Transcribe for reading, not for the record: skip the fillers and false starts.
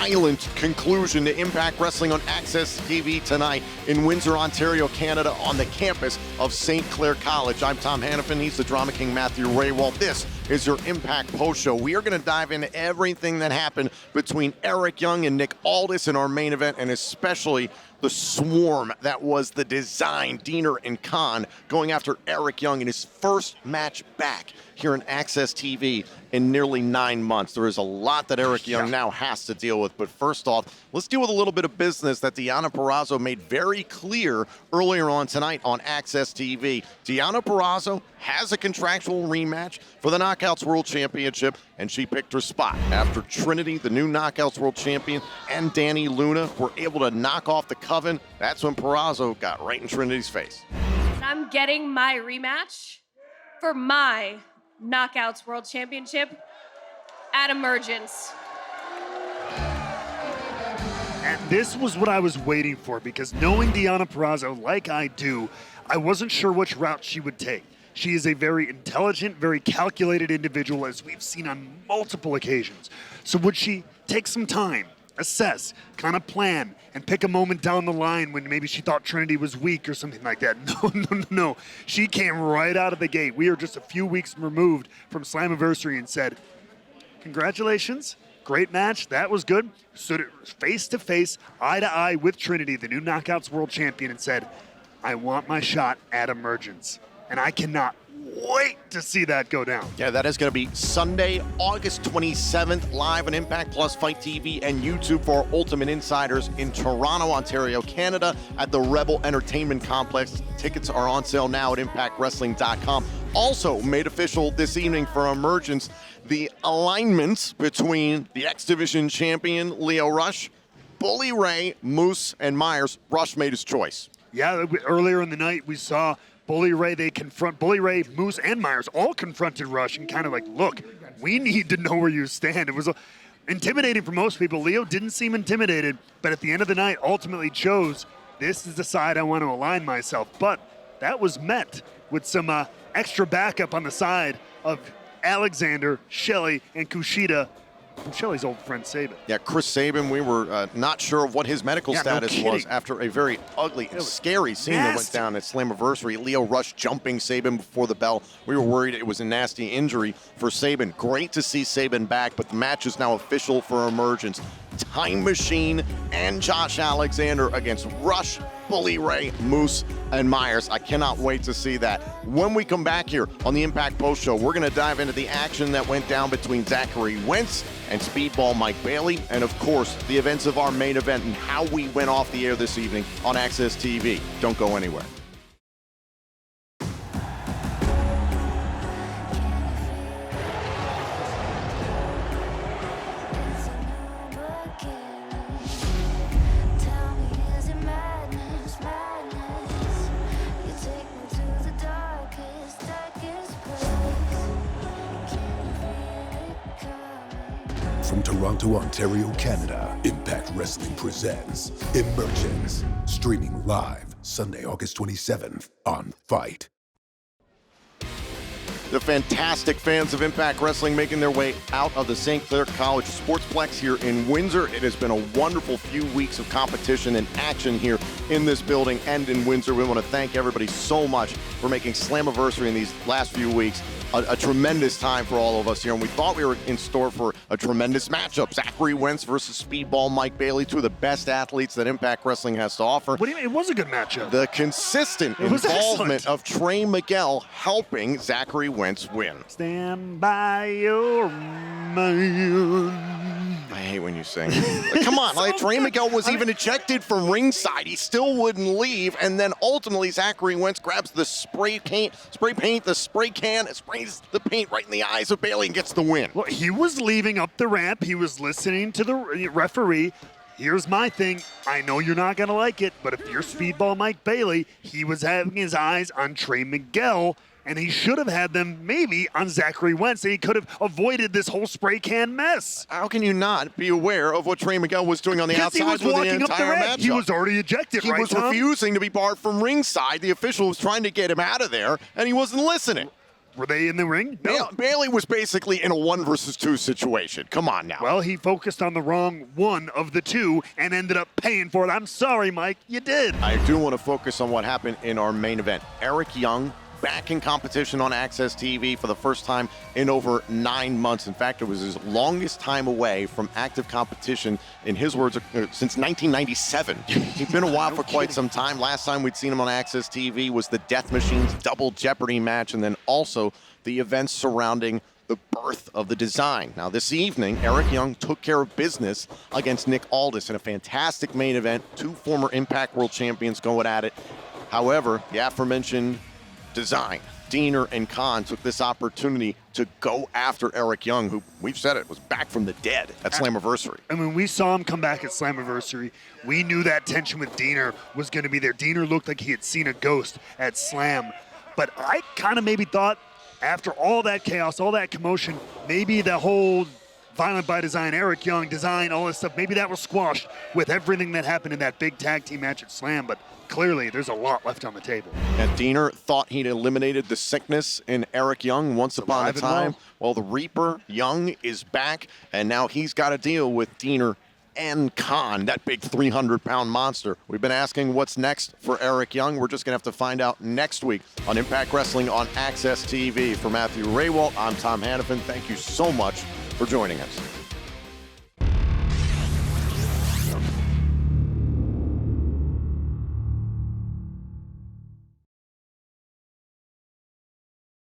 violent conclusion to Impact Wrestling on Access TV tonight in Windsor, Ontario, Canada, on the campus of St. Clair College. I'm Tom Hannafin. He's the Drama King, Matthew Raywald. This is your Impact Post Show. We are going to dive into everything that happened between Eric Young and Nick Aldis in our main event, and especially the swarm that was the Design, Diener and Khan, going after Eric Young in his first match back here on Access TV in nearly 9 months. There is a lot that Eric Young now has to deal with, but first off, let's deal with a little bit of business that Deonna Purrazzo made very clear earlier on tonight on Access TV. Deonna Purrazzo has a contractual rematch for the Knockouts World Championship, and she picked her spot after Trinity, the new Knockouts World Champion, and Dani Luna were able to knock off the Coven. That's when Purrazzo got right in Trinity's face. I'm getting my rematch for my Knockouts World Championship at Emergence. And this was what I was waiting for, because knowing Deonna Purrazzo like I do, I wasn't sure which route she would take. She is a very intelligent, very calculated individual, as we've seen on multiple occasions. So would she take some time, assess, kind of plan, and pick a moment down the line when maybe she thought Trinity was weak or something like that? No. She came right out of the gate. We are just a few weeks removed from Slammiversary and said, congratulations, great match, that was good. Stood face to face, eye to eye with Trinity, the new Knockouts World Champion, and said, I want my shot at Emergence. And I cannot wait to see that go down. Yeah, that is going to be Sunday, August 27th, live on Impact Plus, Fight TV, and YouTube for our Ultimate Insiders in Toronto, Ontario, Canada, at the Rebel Entertainment Complex. Tickets are on sale now at ImpactWrestling.com. Also made official this evening for Emergence, the alignments between the X Division champion, Lio Rush, Bully Ray, Moose, and Myers. Rush made his choice. Yeah, earlier in the night, we saw Bully Ray, Bully Ray, Moose, and Myers all confronted Rush and kind of like, look, we need to know where you stand. It was intimidating for most people. Lio didn't seem intimidated, but at the end of the night, ultimately chose, this is the side I want to align myself. But that was met with some extra backup on the side of Alexander, Shelley, and Kushida, Shelley's old friend Sabin. Yeah, Chris Sabin, we were not sure of what his medical status was after a very ugly and scary scene that went down at Slammiversary. Lio Rush jumping Sabin before the bell. We were worried it was a nasty injury for Sabin. Great to see Sabin back, but the match is now official for Emergence. Time Machine and Josh Alexander against Rush, Bully Ray, Moose, and Myers. I cannot wait to see that. When we come back here on the Impact Post Show, we're going to dive into the action that went down between Zachary Wentz and Speedball Mike Bailey, and of course, the events of our main event and how we went off the air this evening on Access TV. Don't go anywhere. From Toronto, Ontario, Canada, Impact Wrestling presents Emergence, streaming live Sunday, August 27th on Fight. The fantastic fans of Impact Wrestling making their way out of the St. Clair College Sportsplex here in Windsor. It has been a wonderful few weeks of competition and action here in this building and in Windsor. We want to thank everybody so much for making Slammiversary in these last few weeks a tremendous time for all of us here, and we thought we were in store for a tremendous matchup. Zachary Wentz versus Speedball Mike Bailey, two of the best athletes that Impact Wrestling has to offer. What do you mean? It was a good matchup. The consistent involvement of Trey Miguel helping Zachary Wentz win. Stand by your man. I hate when you sing. Come on, like Trey Miguel was even ejected from ringside. He still wouldn't leave, and then ultimately Zachary Wentz grabs the spray can, and sprays the paint right in the eyes of Bailey and gets the win. Well, he was leaving up the ramp. He was listening to the referee. Here's my thing. I know you're not going to like it, but if you're Speedball Mike Bailey, he was having his eyes on Trey Miguel, and he should have had them maybe on Zachary Wentz, and he could have avoided this whole spray can mess. How can you not be aware of what Trey Miguel was doing on the outside for the entire match? He was already ejected, He was refusing to be barred from ringside. The official was trying to get him out of there, and he wasn't listening. Were they in the ring? No. Bailey was basically in a 1 versus 2 situation. Come on now. Well, he focused on the wrong one of the two and ended up paying for it. I'm sorry, Mike. You did. I do want to focus on what happened in our main event. Eric Young back in competition on Access TV for the first time in over 9 months. In fact, it was his longest time away from active competition, in his words, since 1997. He's been a while for quite some time. Last time we'd seen him on Access TV was the Death Machines Double Jeopardy match, and then also the events surrounding the birth of the design. Now, this evening, Eric Young took care of business against Nick Aldis in a fantastic main event. 2 former Impact World Champions going at it. However, the aforementioned Design, Deaner, and Khan took this opportunity to go after Eric Young, who, we've said it, was back from the dead at Slammiversary. And when we saw him come back at Slammiversary, we knew that tension with Deaner was going to be there. Deaner looked like he had seen a ghost at Slam. But I kind of maybe thought after all that chaos, all that commotion, maybe the whole Violent by Design, Eric Young, Design, all this stuff, maybe that was squashed with everything that happened in that big tag team match at Slam. But clearly, there's a lot left on the table. And Deaner thought he'd eliminated the sickness in Eric Young once upon a time. Well, the Reaper, Young, is back, and now he's got to deal with Deaner and Khan, that big 300-pound monster. We've been asking what's next for Eric Young. We're just going to have to find out next week on Impact Wrestling on Access TV. For Matthew Raywalt, I'm Tom Hannafin. Thank you so much for joining us.